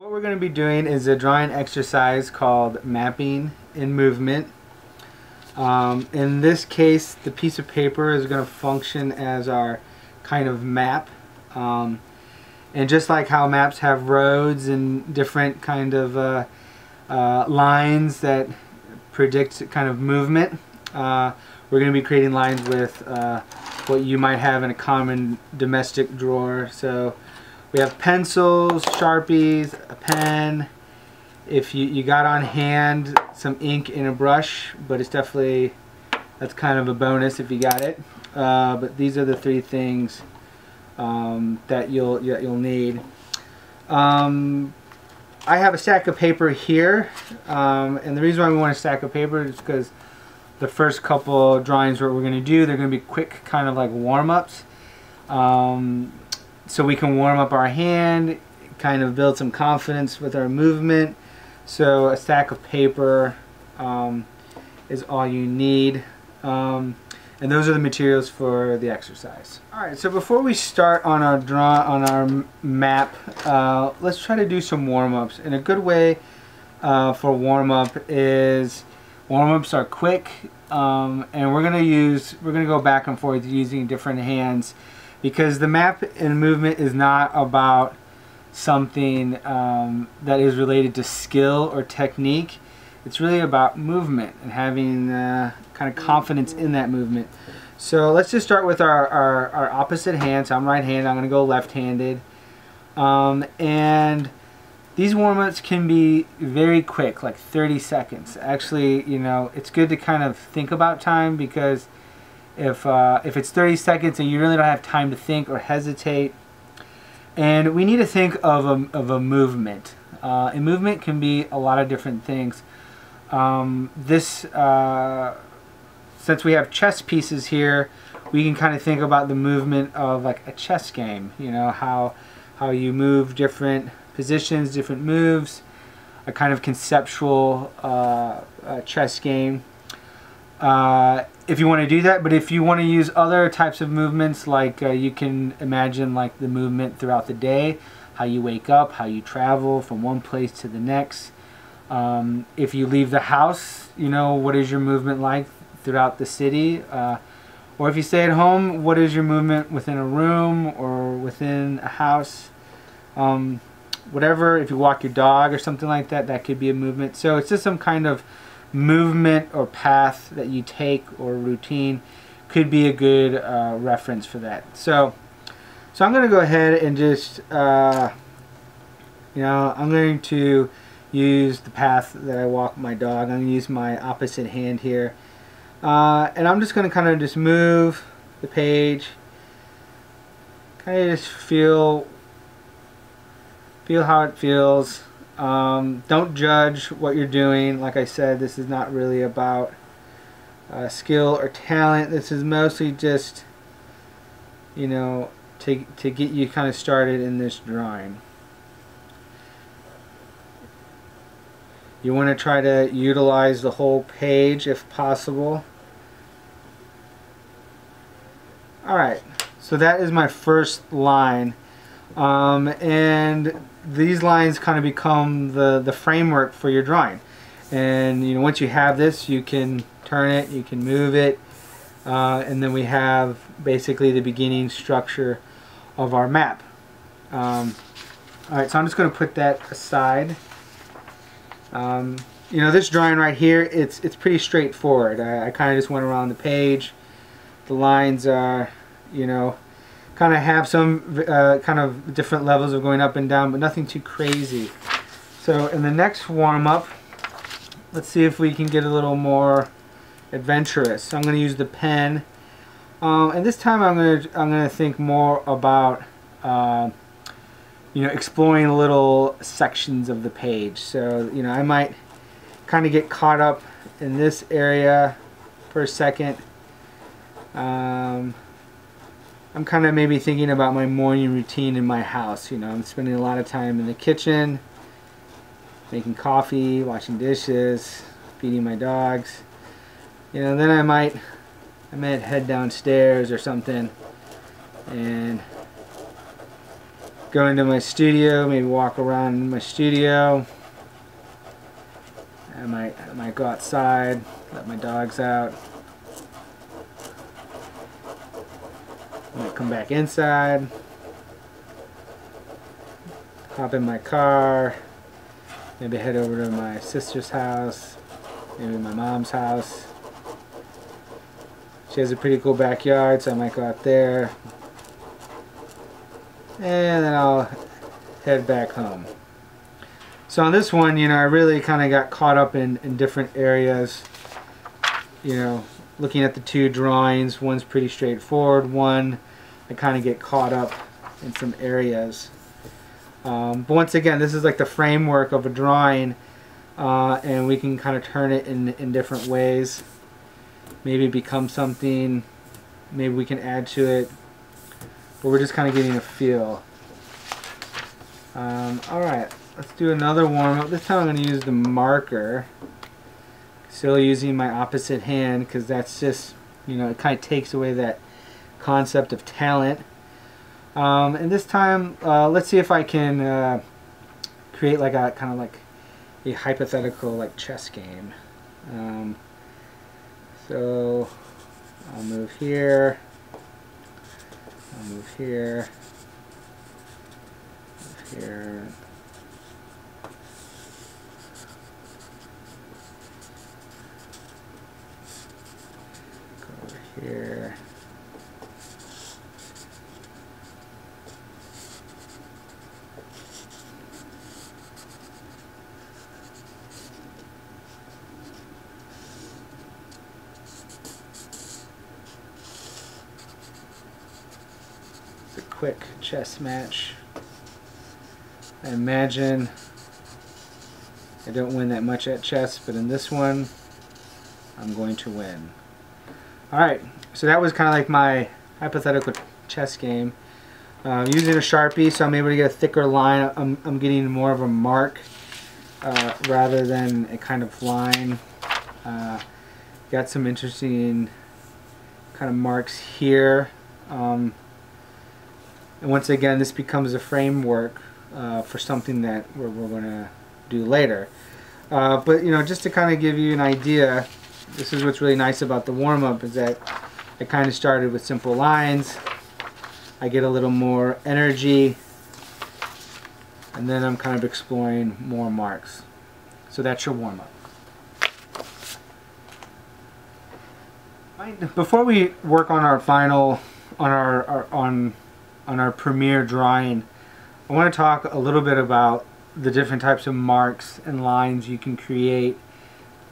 What we're going to be doing is a drawing exercise called mapping in movement. In this case, the piece of paper is going to function as our kind of map. And just like how maps have roads and different kind of lines that predict kind of movement, we're going to be creating lines with what you might have in a common domestic drawer. So we have pencils, Sharpies, a pen. If you got on hand some ink and a brush, but it's definitely, that's kind of a bonus if you got it. But these are the three things that you'll need. I have a stack of paper here, and the reason why we want a stack of paper is because the first couple drawings what we're going to do, they're going to be quick kind of like warm-ups. So we can warm up our hand, kind of build some confidence with our movement. So a stack of paper is all you need. And those are the materials for the exercise. Alright, so before we start on our map, let's try to do some warm-ups. And a good way for warm-up is, warm-ups are quick, and we're gonna go back and forth using different hands, because the map and movement is not about something that is related to skill or technique. It's really about movement and having kind of confidence in that movement. So let's just start with our opposite hand. So I'm right-handed, I'm going to go left-handed. And these warm-ups can be very quick, like 30 seconds. Actually, you know, it's good to kind of think about time, because if it's 30 seconds and you really don't have time to think or hesitate, and we need to think of a movement. And movement can be a lot of different things. Since we have chess pieces here, we can kind of think about the movement of like a chess game. You know, how you move different positions, different moves, a kind of conceptual chess game. If you want to do that, but if you want to use other types of movements, like you can imagine like the movement throughout the day, how you wake up, how you travel from one place to the next. If you leave the house, you know, what is your movement like throughout the city? Or if you stay at home, what is your movement within a room or within a house? Whatever, if you walk your dog or something like that, that could be a movement. So it's just some kind of movement or path that you take, or routine could be a good reference for that. So I'm going to go ahead and just you know, I'm going to use the path that I walk my dog. I'm going to use my opposite hand here, and I'm just going to kind of just move the page, kind of just feel how it feels. Don't judge what you're doing. Like I said, this is not really about skill or talent. This is mostly just, you know, to get you kind of started in this drawing. You want to try to utilize the whole page if possible. Alright, so that is my first line. And these lines kind of become the framework for your drawing. And you know, once you have this, you can turn it, you can move it, and then we have basically the beginning structure of our map. Alright, so I'm just going to put that aside. You know, this drawing right here, it's pretty straightforward. I kind of just went around the page. The lines are, you know, kind of have some kind of different levels of going up and down, but nothing too crazy. So in the next warm-up, let's see if we can get a little more adventurous. So I'm going to use the pen, and this time I'm going to think more about you know, exploring little sections of the page. So you know, I might kind of get caught up in this area for a second. I'm kind of maybe thinking about my morning routine in my house. You know, I'm spending a lot of time in the kitchen, making coffee, washing dishes, feeding my dogs. You know, then I might head downstairs or something and go into my studio, maybe walk around in my studio. I might go outside, let my dogs out. I might come back inside, hop in my car, maybe head over to my sister's house, maybe my mom's house. She has a pretty cool backyard, so I might go out there. And then I'll head back home. So on this one, you know, I really kind of got caught up in different areas. You know, looking at the two drawings, one's pretty straightforward, one I kind of get caught up in some areas. But once again, this is like the framework of a drawing, and we can kind of turn it in different ways. Maybe become something, maybe we can add to it, but we're just kind of getting a feel. Alright, let's do another warm-up. This time I'm going to use the marker. Still using my opposite hand, because that's just, you know, it kind of takes away that concept of talent. And this time, let's see if I can create like a kind of like a hypothetical like chess game. So I'll move here, I'll move here, move here. Go over here. Quick chess match. I imagine I don't win that much at chess, but in this one I'm going to win. Alright, so that was kind of like my hypothetical chess game. Using a Sharpie, so I'm able to get a thicker line. I'm getting more of a mark rather than a kind of line. Got some interesting kind of marks here. And once again, this becomes a framework for something that we're going to do later. But you know, just to kind of give you an idea, this is what's really nice about the warm-up, is that I kind of started with simple lines. I get a little more energy, and then I'm kind of exploring more marks. So that's your warm-up. Before we work on our final, on our premiere drawing, I want to talk a little bit about the different types of marks and lines you can create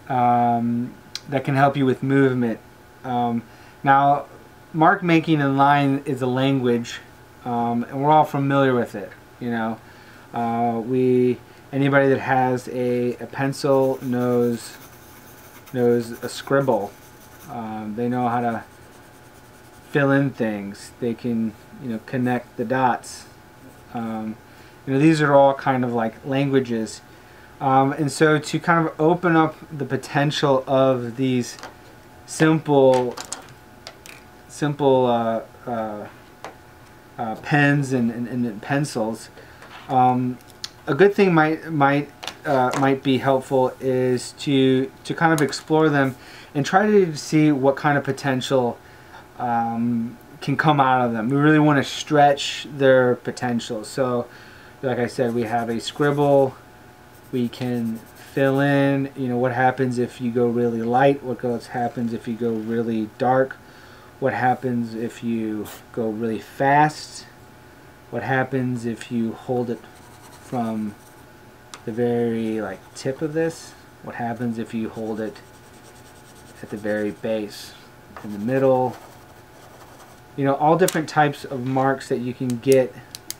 that can help you with movement. Now, mark making and line is a language, and we're all familiar with it. You know, anybody that has a pencil knows a scribble. They know how to fill in things. They can, you know, connect the dots. You know, these are all kind of like languages. And so to kind of open up the potential of these simple pens and pencils, a good thing might be helpful is to kind of explore them and try to see what kind of potential can come out of them. We really want to stretch their potential. So like I said, we have a scribble. We can fill in, you know, what happens if you go really light, what happens if you go really dark, what happens if you go really fast, what happens if you hold it from the very like tip of this, what happens if you hold it at the very base, in the middle. You know, all different types of marks that you can get.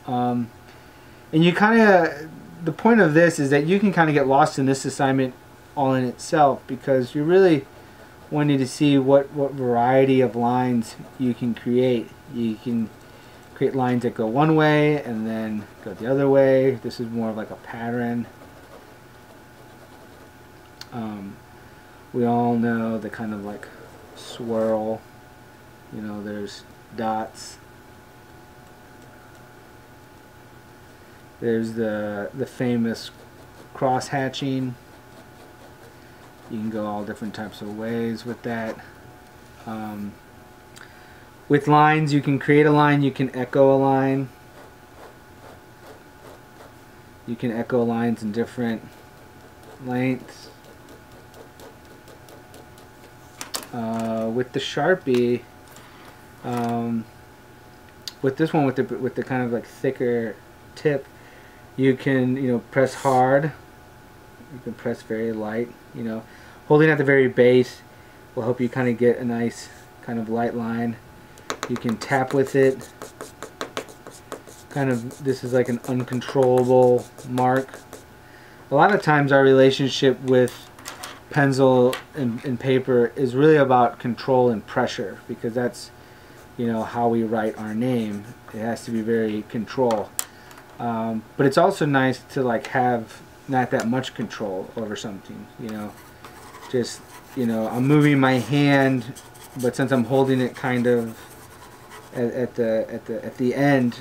And you kind of, the point of this is that you can kind of get lost in this assignment all in itself, because you're really wanting to see what variety of lines you can create. You can create lines that go one way and then go the other way. This is more of like a pattern. We all know the kind of like swirl. You know, there's dots. There's the famous cross hatching. You can go all different types of ways with that. With lines, you can create a line, you can echo a line. You can echo lines in different lengths. With the Sharpie, with this one with the kind of like thicker tip, you can press hard. You can press very light. Holding at the very base will help you kind of get a nice kind of light line. You can tap with it. This is like an uncontrollable mark. A lot of times our relationship with pencil and paper is really about control and pressure, because that's how we write our name. It has to be very control. But it's also nice to like have not that much control over something. Just I'm moving my hand, but since I'm holding it kind of at the end,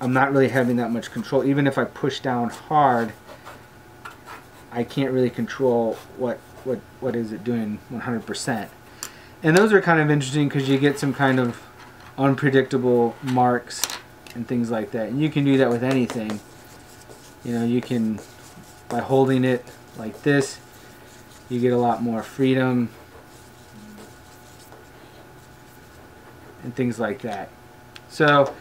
I'm not really having that much control. Even if I push down hard, I can't really control what is it doing 100%. And those are kind of interesting because you get some kind of unpredictable marks and things like that. And you can do that with anything. You can, by holding it like this, you get a lot more freedom and things like that. So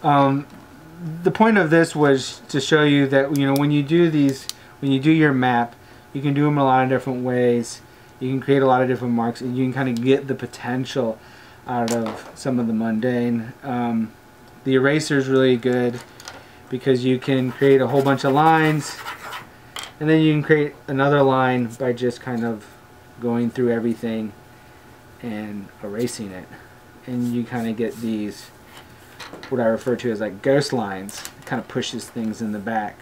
the point of this was to show you that when you do your map, you can do them a lot of different ways. You can create a lot of different marks, and you can kind of get the potential out of some of the mundane. The eraser is really good because you can create a whole bunch of lines, and then you can create another line by just kind of going through everything and erasing it. And you kind of get these, what I refer to as like ghost lines. It kind of pushes things in the back.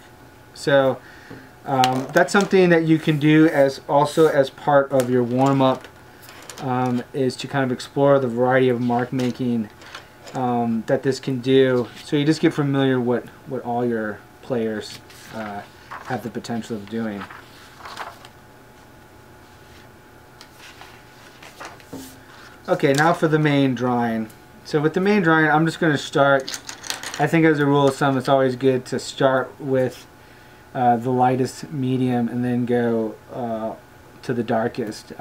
So that's something that you can do also as part of your warm-up, is to kind of explore the variety of mark making that this can do. So you just get familiar what all your players have the potential of doing. Okay, now for the main drawing. So with the main drawing, I'm just going to start. I think as a rule of thumb, it's always good to start with the lightest medium and then go to the darkest.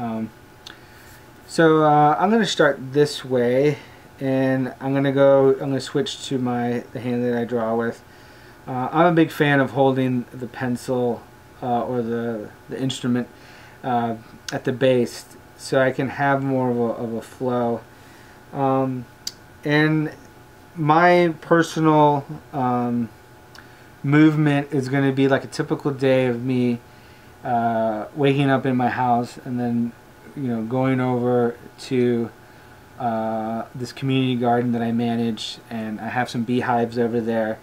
So I'm going to start this way, and I'm going to switch to the hand that I draw with. I'm a big fan of holding the pencil or the instrument at the base, so I can have more of a flow. And my personal movement is going to be like a typical day of me waking up in my house and then going over to this community garden that I manage, and I have some beehives over there.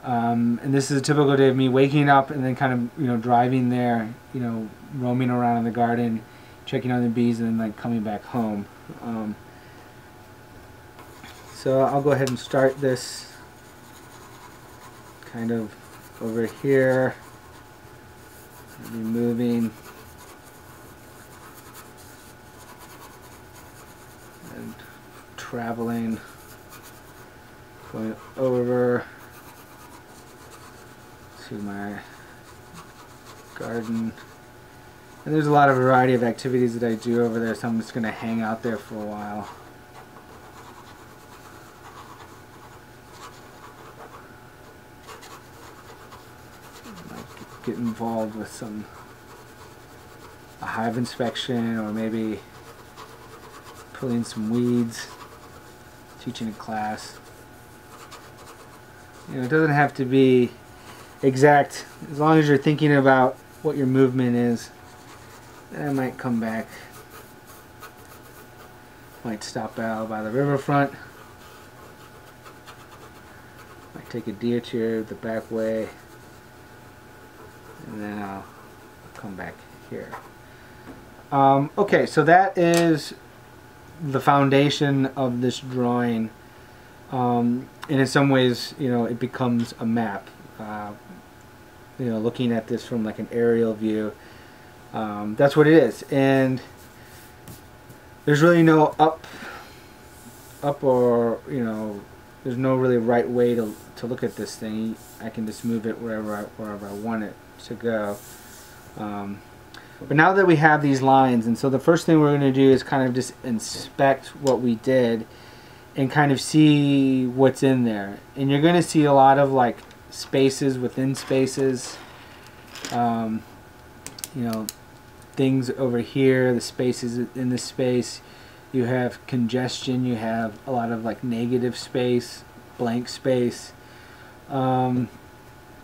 And this is a typical day of me waking up and then kind of driving there, roaming around in the garden, checking on the bees, and then like coming back home. So I'll go ahead and start this kind of over here. I'll be moving and traveling, going over to my garden. And there's a lot of variety of activities that I do over there, so I'm just going to hang out there for a while. Get involved with a hive inspection, or maybe pulling some weeds, teaching a class. It doesn't have to be exact, as long as you're thinking about what your movement is. Then I might come back, might stop out by the riverfront, might take a detour the back way, and then I'll come back here. Okay, so that is the foundation of this drawing, and in some ways, it becomes a map. you know, looking at this from like an aerial view. That's what it is, and there's really no up or, you know, there's no really right way to look at this thing. I can just move it wherever I want it to go. But now that we have these lines, and so the first thing we're going to do is kind of just inspect what we did and kind of see what's in there. And you're going to see a lot of like spaces within spaces, you know, things over here, the spaces in this space. You have congestion, you have a lot of like negative space, blank space. And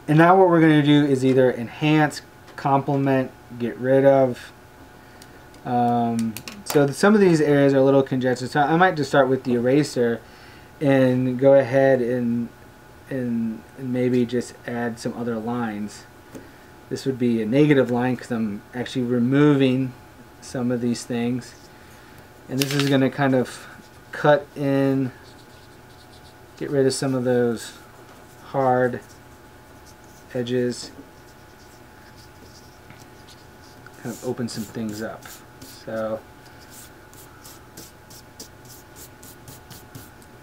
now what we're going to do is either enhance, complement, get rid of. So some of these areas are a little congested, so I might just start with the eraser and go ahead and maybe just add some other lines. This would be a negative line because I'm actually removing some of these things, and this is going to kind of cut in, get rid of some of those hard edges, kind of open some things up. So,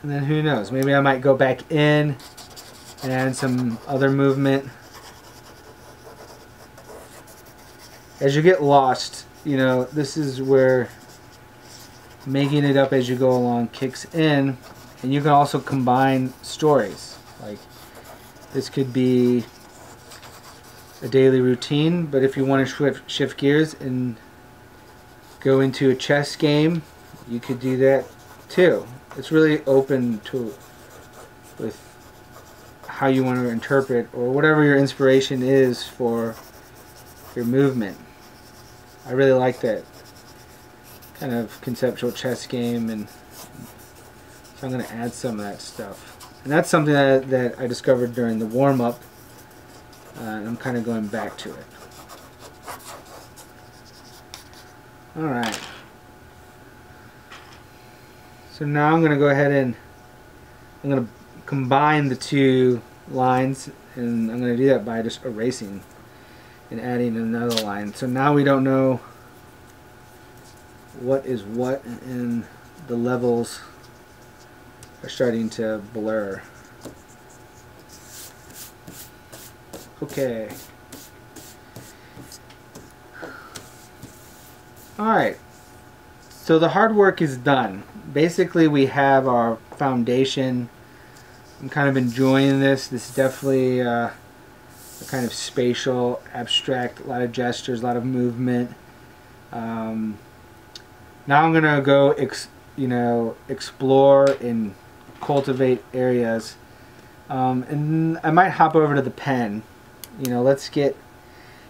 and then who knows, maybe I might go back in and add some other movement. As you get lost, you know, this is where making it up as you go along kicks in, and you can also combine stories. Like, this could be a daily routine, but if you want to shift gears and go into a chess game, you could do that too. It's really open to with how you want to interpret, or whatever your inspiration is for your movement. I really like that kind of conceptual chess game, and so I'm going to add some of that stuff. And that's something that I discovered during the warm-up, and I'm kind of going back to it. Alright. So now I'm going to go ahead and I'm going to combine the two lines, and I'm going to do that by just erasing and adding another line. So now we don't know what is what, and the levels are starting to blur. Okay. Alright. So the hard work is done. Basically we have our foundation. I'm kind of enjoying this. This is definitely a kind of spatial, abstract, a lot of gestures, a lot of movement. Now I'm gonna go explore and cultivate areas, and I might hop over to the pen. You know, let's get,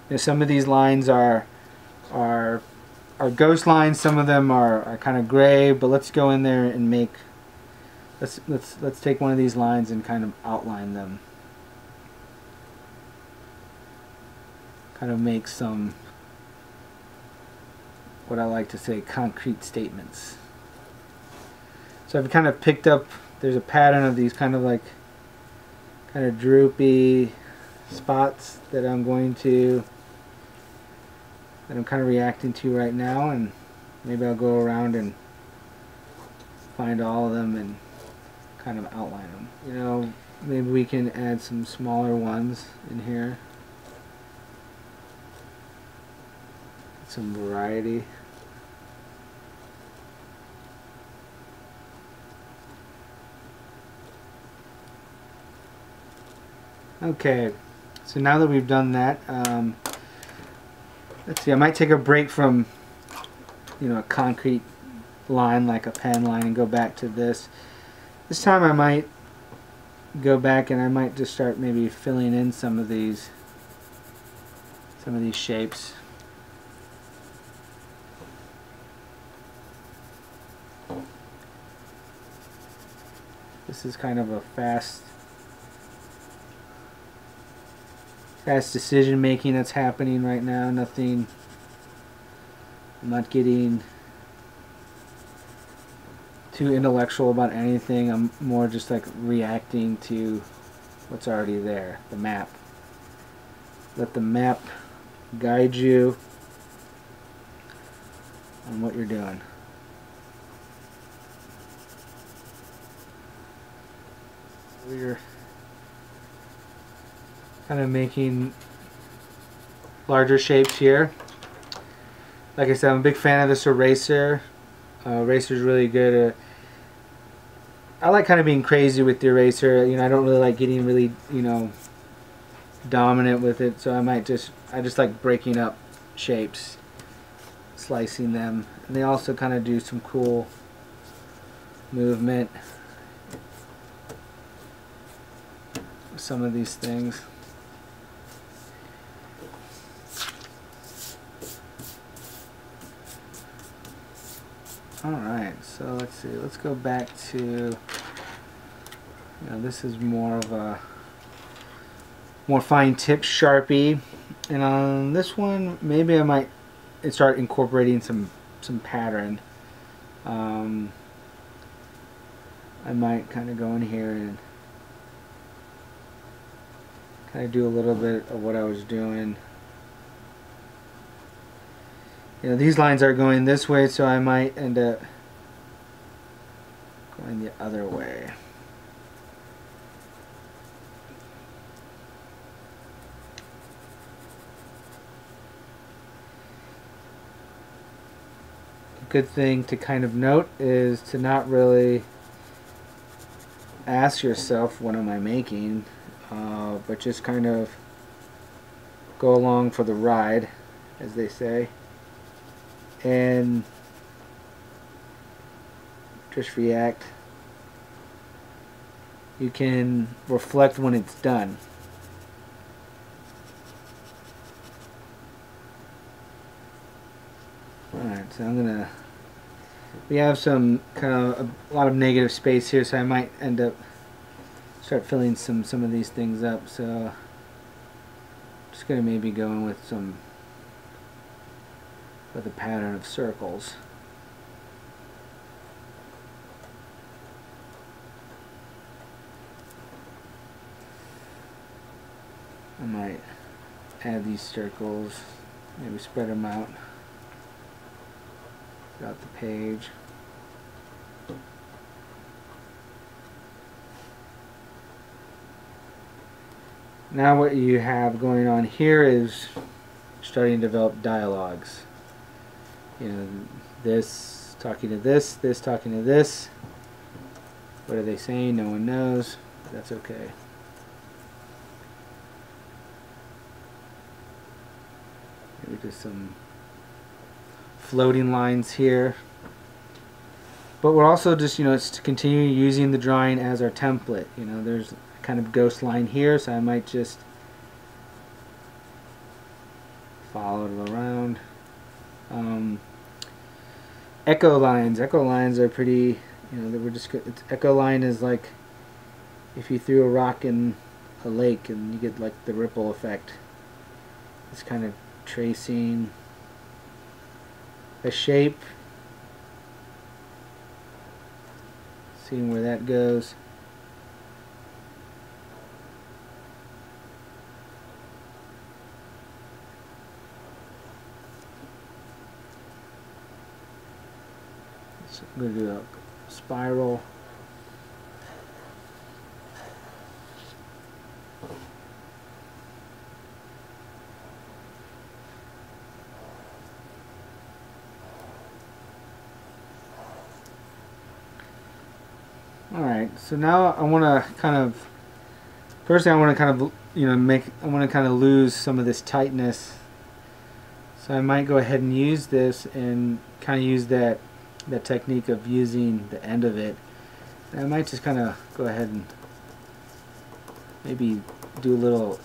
you know, some of these lines are ghost lines. Some of them are kind of gray, but let's go in there and make. Let's take one of these lines and kind of outline them. Kind of make some, what I like to say, concrete statements. So I've kind of picked up, there's a pattern of these kind of droopy spots that I'm kind of reacting to right now, and maybe I'll go around and find all of them and kind of outline them. You know, maybe we can add some smaller ones in here. Some variety. Okay, so now that we've done that, let's see, I might take a break from, you know, a concrete line like a pen line and go back to this. This time I might go back and I might just start maybe filling in some of these shapes. This is kind of a fast decision making that's happening right now. Nothing, I'm not getting too intellectual about anything. I'm more just like reacting to what's already there, the map. Let the map guide you on what you're doing. We're kind of making larger shapes here. Like I said, I'm a big fan of this eraser. Eraser's really good. I like kind of being crazy with the eraser. You know, I don't really like getting really, you know, dominant with it. So I just like breaking up shapes, slicing them, and they also kind of do some cool movement with some of these things. Alright, so let's see, let's go back to, you know, this is more of a more fine tip Sharpie, and on this one maybe I might start incorporating some pattern. I might kind of go in here and kind of do a little bit of what I was doing. You know, these lines are going this way, so I might end up going the other way. A good thing to kind of note is to not really ask yourself, what am I making? But just kind of go along for the ride, as they say. And just react. You can reflect when it's done. Alright, so we have some kind of a lot of negative space here, so I might end up start filling some of these things up. So just gonna maybe go in with a pattern of circles. I might add these circles, maybe spread them out throughout the page. Now what you have going on here is starting to develop dialogues. You know, this talking to this talking to this. What are they saying? No one knows. That's okay. Maybe just some floating lines here. But we're also just, you know, it's to continue using the drawing as our template. You know, there's a kind of ghost line here, so I might just follow it around. Echo lines. Echo lines are pretty, you know, we're just, echo line is like if you threw a rock in a lake and you get like the ripple effect. It's kind of tracing a shape, seeing where that goes. So I'm going to do a spiral. Alright, so now I want to kind of, firstly I want to kind of, you know, I want to kind of lose some of this tightness. So I might go ahead and use this and kind of use that technique of using the end of it. And I might just kind of go ahead and maybe do a little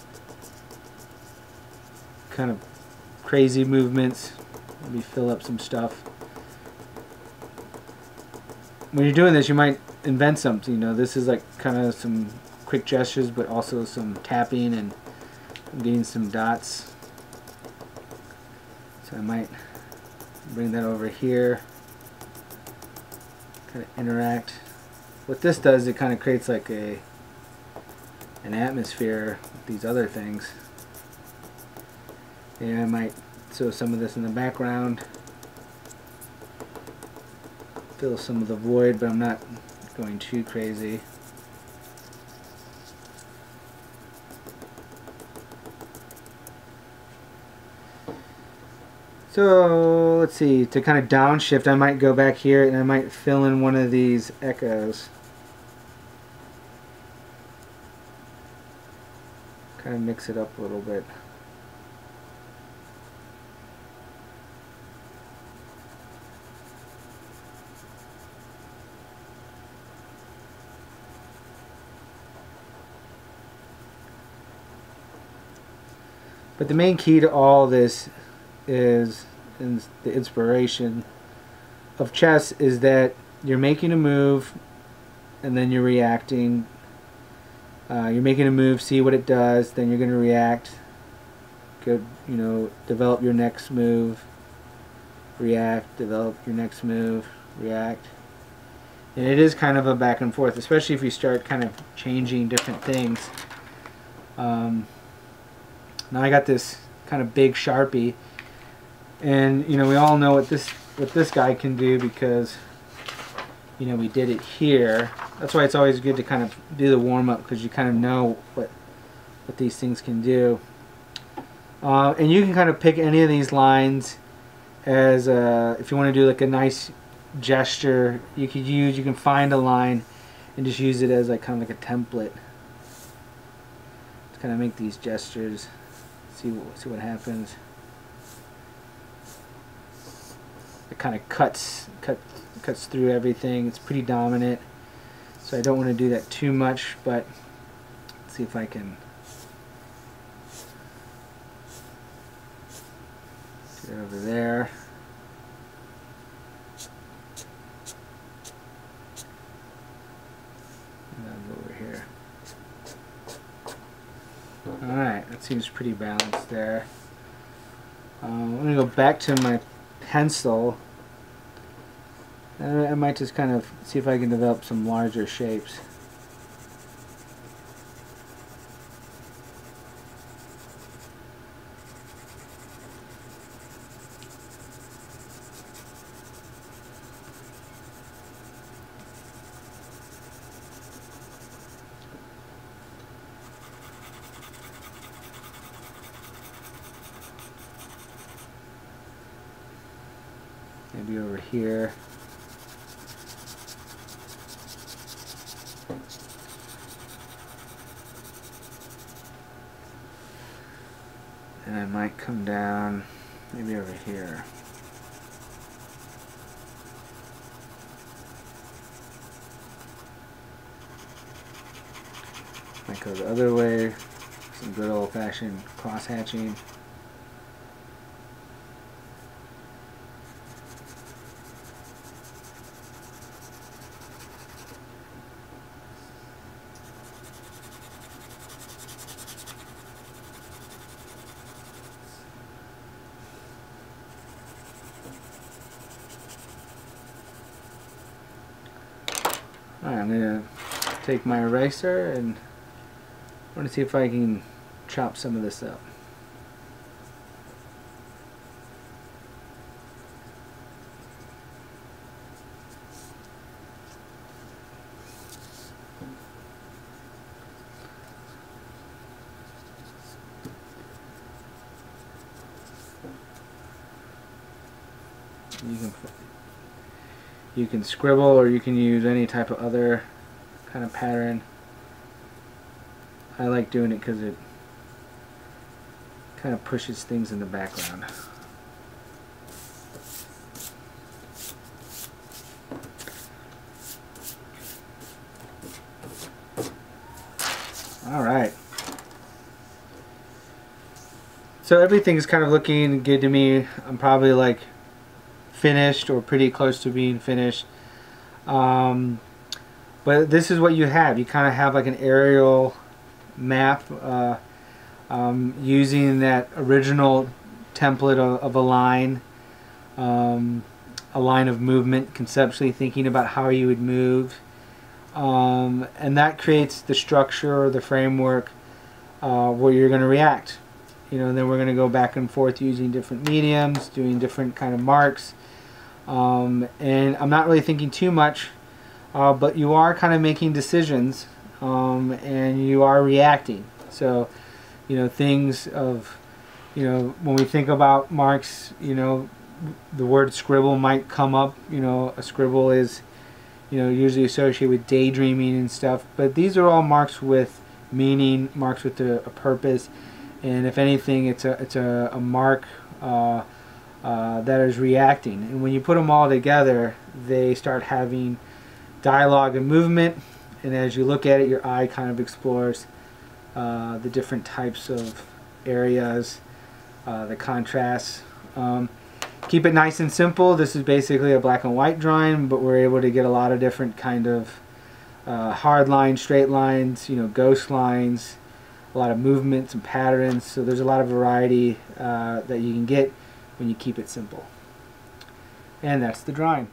kind of crazy movements, maybe fill up some stuff. When you're doing this, you might invent something. You know, this is like kind of some quick gestures, but also some tapping and getting some dots. So I might bring that over here, kind of interact. What this does, it kind of creates like a an atmosphere with these other things. And I might throw some of this in the background, fill some of the void, but I'm not going too crazy. So let's see, to kind of downshift, I might go back here and I might fill in one of these echoes. Kind of mix it up a little bit. But the main key to all this is, and the inspiration of chess is that you're making a move and then you're reacting. You're making a move, see what it does, then you're going to react. Go, you know, develop your next move, react, develop your next move, react. And it is kind of a back and forth, especially if you start kind of changing different things. Now I got this kind of big Sharpie, and you know, we all know what this guy can do because, you know, we did it here. That's why it's always good to kind of do the warm-up, because you kind of know what these things can do. And you can kind of pick any of these lines as if you want to do like a nice gesture. You can find a line and just use it as like kind of like a template to kind of make these gestures. See what happens. It kind of cuts through everything. It's pretty dominant, so I don't want to do that too much, but let's see if I can get it over there. And then over here. Alright, that seems pretty balanced there. I'm going to go back to my pencil. And I might just kind of see if I can develop some larger shapes. Maybe over here. And I might come down maybe over here. Might go the other way. Some good old-fashioned cross-hatching. Alright, I'm going to take my eraser and I want to see if I can chop some of this up. You can scribble, or you can use any type of other kind of pattern. I like doing it because it kind of pushes things in the background. Alright. So everything's kind of looking good to me. I'm probably like finished or pretty close to being finished. But this is what you have. You kind of have like an aerial map using that original template of a line of movement, conceptually thinking about how you would move. and that creates the structure or the framework where you're going to react. And then we're going to go back and forth using different mediums, doing different kind of marks, and I'm not really thinking too much, but you are kind of making decisions, and you are reacting. So things of when we think about marks, the word scribble might come up. A scribble is usually associated with daydreaming and stuff, but these are all marks with meaning, marks with a purpose, and if anything, it's a mark that is reacting. And when you put them all together, they start having dialogue and movement, and as you look at it, your eye kind of explores the different types of areas, the contrasts. Keep it nice and simple. This is basically a black and white drawing, but we're able to get a lot of different kind of hard lines, straight lines, ghost lines, a lot of movements and patterns. So there's a lot of variety that you can get when you keep it simple. And that's the drawing.